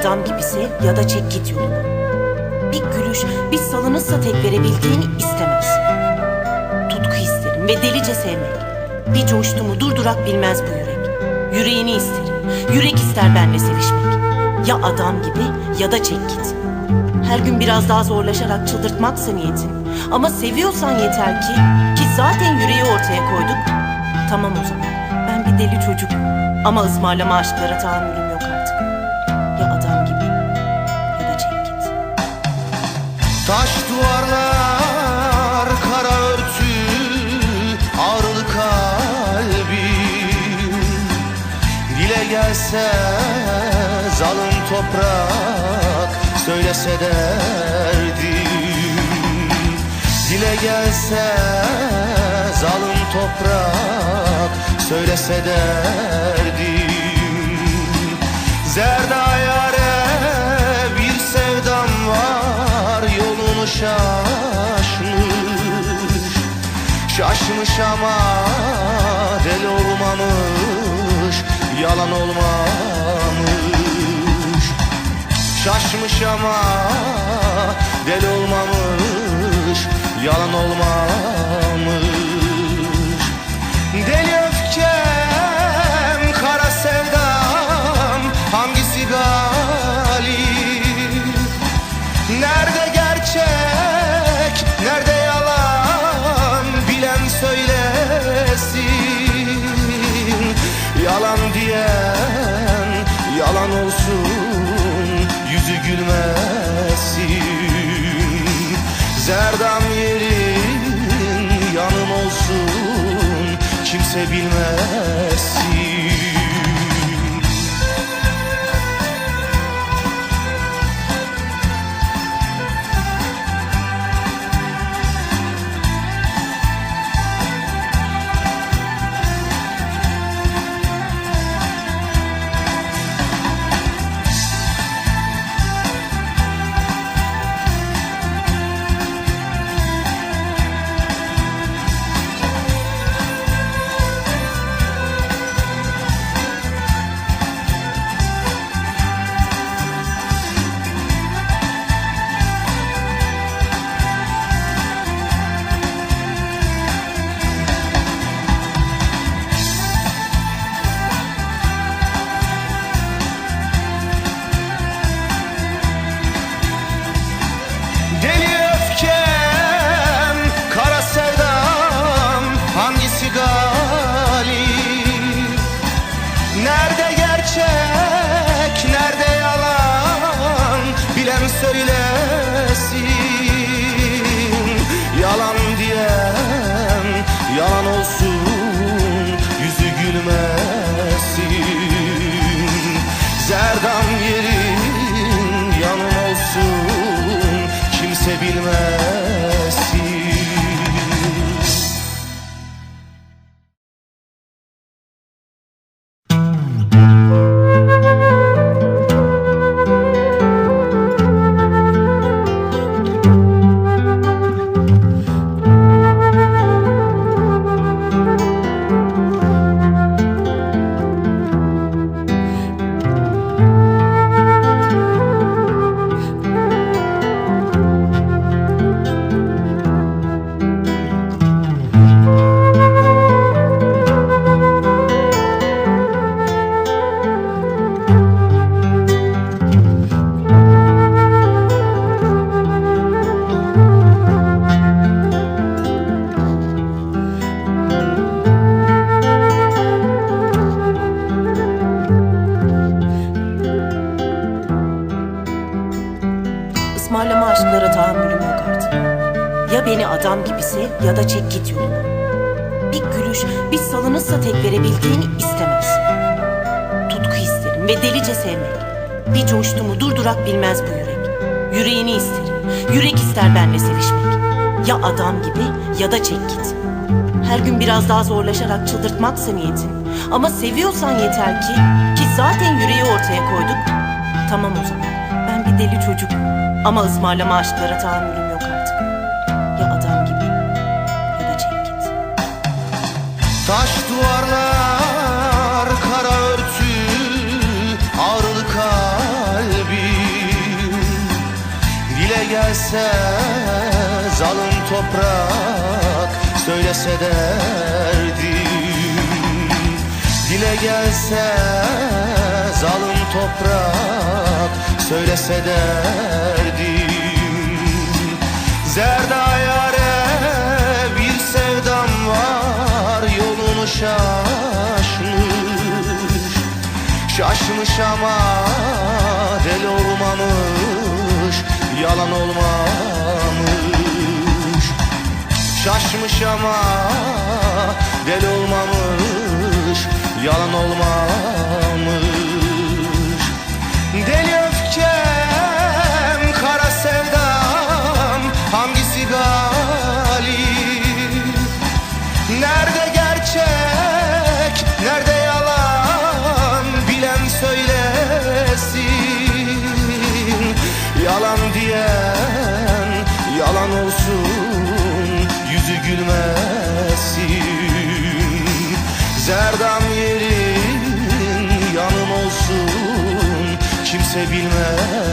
adam gibi sev ya da çek git yoluna. Bir gülüş, bir salınırsa tek verebildiğini istemez. Tutku isterim ve delice sevmek. Bir coştu mu durdurak bilmez bu yürek. Yüreğini isterim, yürek ister benle sevişmek. Ya adam gibi ya da çek git. Her gün biraz daha zorlaşarak çıldırtmaksa niyetin. Ama seviyorsan yeter ki zaten yüreği ortaya koyduk. Tamam o zaman, ben bir deli çocuk. Ama ısmarlama aşklara tahammülüm yok artık. Ya adam gibi ya da çek git. Taş duvarlar, kara örtü, ağrılı kalbim. Dile gelse zalim toprak, söylese derdim. Dile gelse zalim toprak, söylese derdim. Zerda yâre bir sevdam var, yolunu şaşmış. Şaşmış ama deli olmamış, yalan olmamış. Şaşmış ama deli olmamış, yalan olmamış. Deli öfkem, kara sevdam, hangisi galip? Nerede gerçek, nerede yalan, bilen söylesin. Yalan diyen yalan olsun, yüzü gülmesin. Zerdam yerin yanım olsun, kimse bilmesin. Nerede gerçek, nerede yalan, bilen söylesin. Yalan diyen yalan olsun, yüzü gülmesin. Zerdam yerin yanım olsun, kimse bilmesin. Ismarlama aşklara tahammülüm yok artık. Ya beni adam gibi sev ya da çek git yoluna. Bir gülüş, bir salınırsa tek verebildiğini istemez. Tutku isterim ve delice sevmek. Bir coştu mu durdurak bilmez bu yürek. Yüreğini isterim, yürek ister benle sevişmek. Ya adam gibi ya da çek git. Her gün biraz daha zorlaşarak çıldırtmaksa niyetin. Ama seviyorsan yeter ki zaten yüreği ortaya koyduk. Tamam o zaman, ben bir deli çocuk. Ama ısmarlama aşklara tahammülüm yok artık. Ya adam gibi ya da çek git. Taş duvarlar, kara örtü, ağrılı kalbim. gelse zalim toprak söylese derdim. Dile gelse zalim toprak söylese derdim. Zerda yâre bir sevdam var, yolunu şaşmış. Şaşmış ama deli olmamış, yalan olmamış. Şaşmış ama deli olmamış, yalan olmamış. Deli öfkem, kara sevdam, hangisi galip? Nerede gerçek, nerede yalan, bilen söylesin. Yalan diyen yalan olsun, yüzü gülmesin. Zerdam yerin yanım olsun, kimse bilmez.